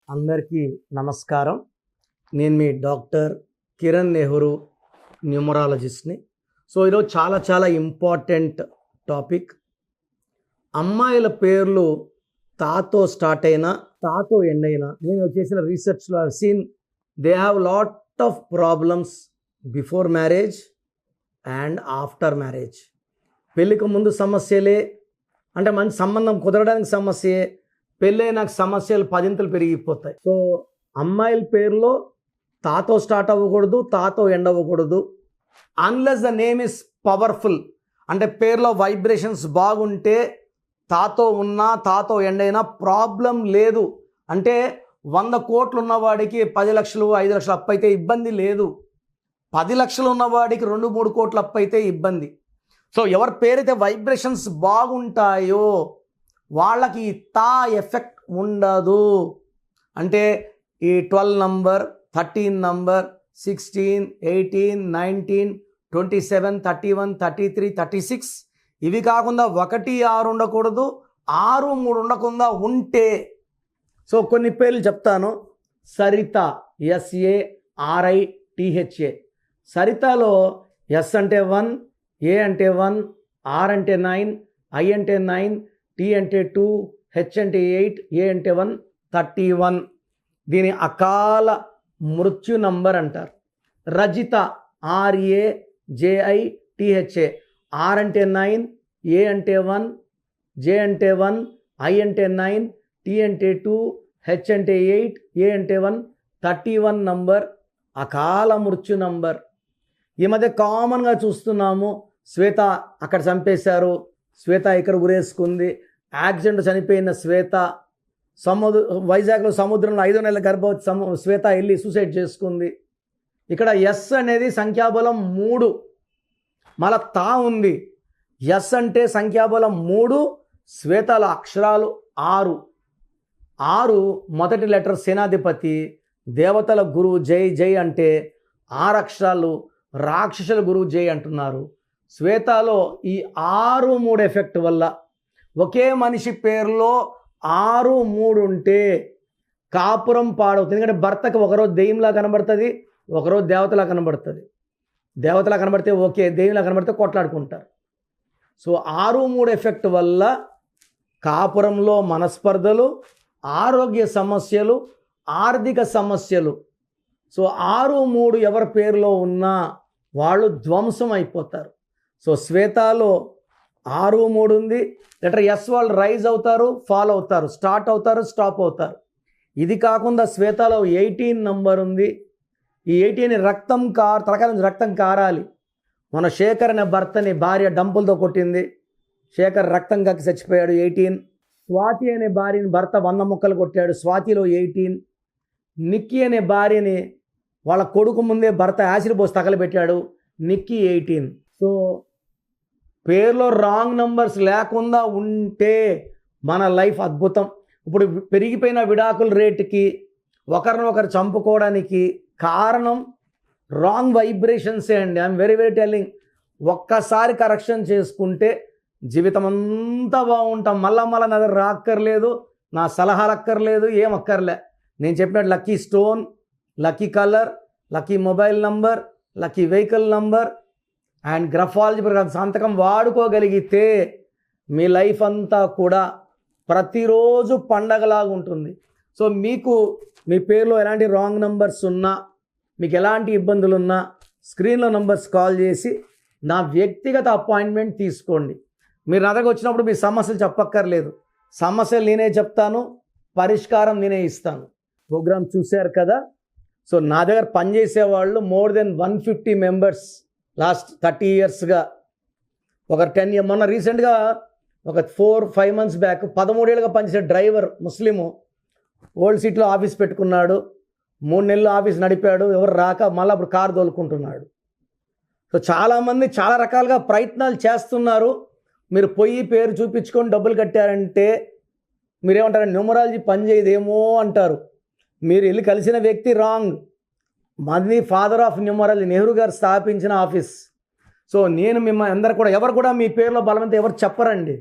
అందరికీ నమస్కారం. నేను మీ డాక్టర్ కిరణ్ నెహ్రూ, న్యూమరాలజిస్ట్ని. ఈరోజు చాలా ఇంపార్టెంట్ టాపిక్. అమ్మాయిల పేర్లు తాతో స్టార్ట్ అయినా తాతో ఎండ్ అయినా నేను చేసిన రీసెర్చ్లో I seen they have lot of problems before marriage and after marriage. పెళ్ళికి ముందు సమస్యలే, అంటే మంచి సంబంధం కుదరడానికి సమస్యే, పెళ్ళైనాక సమస్యలు పదింతలు పెరిగిపోతాయి. అమ్మాయిల పేరులో తాతో స్టార్ట్ అవ్వకూడదు, తాతో ఎండ్ అవ్వకూడదు. Unless the name is powerful, అంటే పేరులో వైబ్రేషన్స్ బాగుంటే తాతో ఉన్నా తాతో ఎండ్ అయినా ప్రాబ్లం లేదు. అంటే 100 కోట్లు ఉన్నవాడికి 10 లక్షలు 5 లక్షలు అప్పు అయితే ఇబ్బంది లేదు. 10 లక్షలు ఉన్నవాడికి 2-3 కోట్లు అప్పు అయితే ఇబ్బంది. ఎవరి పేరైతే వైబ్రేషన్స్ బాగుంటాయో వాళ్ళకి తా ఎఫెక్ట్ ఉండదు. అంటే ఈ 12 నంబర్, 13 నంబర్, 16, 18, 19, 27, 31, 33, 36 ఇవి కాకుండా 1, 6 ఉండకూడదు, 6, 3 ఉండకుండా ఉంటే కొన్ని పేర్లు చెప్తాను. సరిత, SARITHA. సరితలో ఎస్ అంటే 1, ఏ అంటే 1, ఆర్ అంటే 9, ఐ అంటే 9, టీ అంటే 2, హెచ్ అంటే 8, ఏ అంటే 1, 31. దీని అకాల మృత్యు నంబర్ అంటారు. రజిత, RAJITHA. ఆర్ అంటే 9, ఏ అంటే 1, జే అంటే 1, ఐ అంటే 9, టీ అంటే 2, హెచ్ అంటే 8, ఏ అంటే 1, 31 నంబర్ అకాల మృత్యు నంబర్. ఈ మధ్య కామన్గా చూస్తున్నాము, శ్వేత అక్కడ చంపేశారు, శ్వేత ఇక్కడ ఉరేసుకుంది, యాక్సిడెంట్ చనిపోయిన శ్వేత, వైజాగ్లో సముద్రంలో 5వ నెలల గర్భవతి శ్వేత వెళ్ళి సూసైడ్ చేసుకుంది. ఇక్కడ ఎస్ అనేది సంఖ్యాబలం 3, మళ్ళా తా ఉంది. ఎస్ అంటే సంఖ్యాబలం 3, శ్వేతల అక్షరాలు 6. 6 మొదటి లెటర్ సేనాధిపతి, దేవతల గురువు జై జై అంటే 6 అక్షరాలు రాక్షసుల గురువు జై అంటున్నారు. శ్వేతలో ఈ 6, 3 ఎఫెక్ట్ వల్ల ఒకే మనిషి పేరులో 6, 3 ఉంటే కాపురం పాడవుతుంది. ఎందుకంటే భర్తకు ఒకరోజు దెయ్యంలా కనబడుతుంది, ఒకరోజు దేవతలా కనబడుతుంది. దేవతలా కనబడితే ఓకే, దెయ్యంలా కనబడితే కొట్లాడుకుంటారు. 6, 3 ఎఫెక్ట్ వల్ల కాపురంలో మనస్పర్ధలు, ఆరోగ్య సమస్యలు, ఆర్థిక సమస్యలు. 6, 3 ఎవరి పేరులో ఉన్నా వాళ్ళు ధ్వంసం అయిపోతారు. శ్వేతలో 6, 3 ఉంది. లెటర్ ఎస్ వాళ్ళు రైజ్ అవుతారు, ఫాల్ అవుతారు, స్టార్ట్ అవుతారు, స్టాప్ అవుతారు. ఇది కాకుండా శ్వేతలో 18 నంబర్ ఉంది. ఈ 18 తలకాయ నుంచి రక్తం కారాలి. మన శేఖర్ అనే భర్తని భార్య డంపులతో కొట్టింది, శేఖర్ రక్తం కక్కి చచ్చిపోయాడు. 18. స్వాతి అనే భార్యని భర్త 100 ముక్కలు కొట్టాడు, స్వాతిలో 18. నిక్కీ అనే భార్యని వాళ్ళ కొడుకు ముందే భర్త యాసిడ్ పోసి తగలబెట్టాడు, నిక్కీ 18. పేరులో రాంగ్ నంబర్స్ లేకుండా ఉంటే మన లైఫ్ అద్భుతం. ఇప్పుడు పెరిగిపోయిన విడాకుల రేటుకి, ఒకరినొకరు చంపుకోవడానికి కారణం రాంగ్ వైబ్రేషన్సే అండి. I'm very telling. ఒక్కసారి కరెక్షన్ చేసుకుంటే జీవితం అంతా బాగుంటాం. మళ్ళా నా దగ్గర రాక్కర్లేదు, నా సలహాలు అక్కర్లేదు, ఏం అక్కర్లే. నేను చెప్పినట్టు lucky stone, lucky colour, lucky mobile number, lucky vehicle number and graphology ప్రకారం సంతకం వాడుకోగలిగితే మీ లైఫ్ అంతా కూడా ప్రతిరోజు పండగలాగా ఉంటుంది. మీకు మీ పేరులో ఎలాంటి రాంగ్ నంబర్స్ ఉన్నా, మీకు ఎలాంటి ఇబ్బందులు ఉన్నా స్క్రీన్లో నంబర్స్ కాల్ చేసి నా వ్యక్తిగత అపాయింట్మెంట్ తీసుకోండి. మీరు నా దగ్గరకు వచ్చినప్పుడు మీ సమస్యలు చెప్పక్కర్లేదు, సమస్యలు నేనే చెప్తాను, పరిష్కారం నేనే ఇస్తాను. ప్రోగ్రామ్ చూశారు కదా. నా దగ్గర పనిచేసే వాళ్ళు మోర్ దెన్ 150 మెంబర్స్ లాస్ట్ 30 ఇయర్స్గా. ఒక 10 years మొన్న రీసెంట్గా ఒక 4-5 months బ్యాక్ 13 ఏళ్ళుగా పనిచేసే డ్రైవర్ ముస్లిము ఓల్డ్ సిటీలో ఆఫీస్ పెట్టుకున్నాడు, 3 నెలలు ఆఫీస్ నడిపాడు, ఎవరు రాక మళ్ళీ అప్పుడు కారు తోలుకుంటున్నాడు. చాలామంది చాలా రకాలుగా ప్రయత్నాలు చేస్తున్నారు. మీరు పోయి పేరు చూపించుకొని డబ్బులు కట్టారంటే మీరేమంటారు, న్యూమరాలజీ పనిచేయదేమో అంటారు. మీరు వెళ్ళి కలిసిన వ్యక్తి రాంగ్. మాది ఫాదర్ ఆఫ్ న్యూమరాలజీ, నెహ్రూ గారు స్థాపించిన ఆఫీస్. నేను మిమ్మల్ని అందరు కూడా, ఎవరు కూడా మీ పేరులో బలవంతం ఎవరు చెప్పరండి.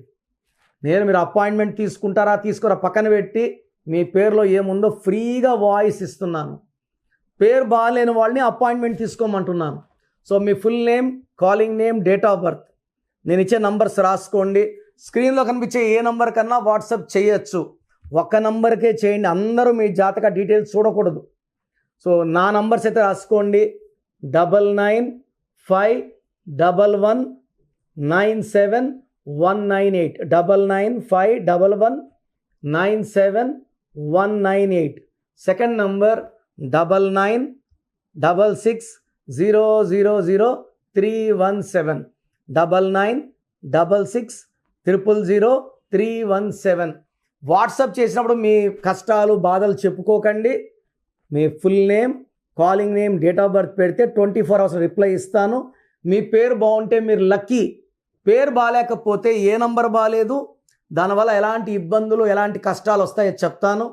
మీరు అపాయింట్మెంట్ తీసుకుంటారా తీసుకోరా పక్కన పెట్టి మీ పేరులో ఏముందో ఫ్రీగా వాయిస్ ఇస్తున్నాను. పేరు బాగాలేని వాళ్ళని అపాయింట్మెంట్ తీసుకోమంటున్నాను. సో మీ full name, calling name, date of birth, నేను ఇచ్చే నంబర్స్ రాసుకోండి. స్క్రీన్లో కనిపించే ఏ నంబర్ కన్నా వాట్సాప్ చేయొచ్చు. ఒక్క నంబర్కే చేయండి, అందరూ మీ జాతక డీటెయిల్స్ చూడకూడదు. సో నా నంబర్స్ అయితే రాసుకోండి. 9951197198 9951197198. Second number 9966000317 9966000317. వాట్సాప్ చేసినప్పుడు మీ కష్టాలు బాధలు చెప్పుకోకండి. మీ full name, calling name, date of birth పెడితే 24 hours రిప్లై ఇస్తాను. మీ పేరు బాగుంటే మీరు లక్కీ. పేరు బాగాలేకపోతే ఏ నంబర్ బాగాలేదు, దానివల్ల ఎలాంటి ఇబ్బందులు, ఎలాంటి కష్టాలు వస్తాయో చెప్తాను.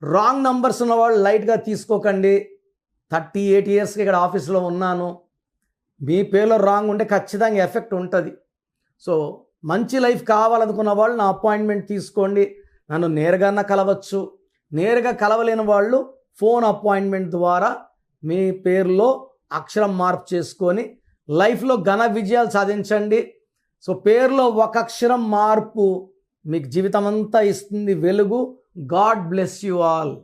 రాంగ్ నంబర్స్ ఉన్నవాళ్ళు లైట్గా తీసుకోకండి. 38 yearsకి ఇక్కడ ఆఫీస్లో ఉన్నాను. మీ పేరులో రాంగ్ ఉంటే ఖచ్చితంగా ఎఫెక్ట్ ఉంటుంది. సో మంచి లైఫ్ కావాలనుకున్న వాళ్ళు నా అపాయింట్మెంట్ తీసుకోండి. నన్ను నేరుగా కలవచ్చు. నేరుగా కలవలేని వాళ్ళు ఫోన్ అపాయింట్మెంట్ ద్వారా మీ పేరులో అక్షరం మార్పు చేసుకొని లైఫ్లో ఘన విజయాలు సాధించండి. సో పేరులో ఒక అక్షరం మార్పు మీకు జీవితం అంతా ఇస్తుంది వెలుగు. God bless you all.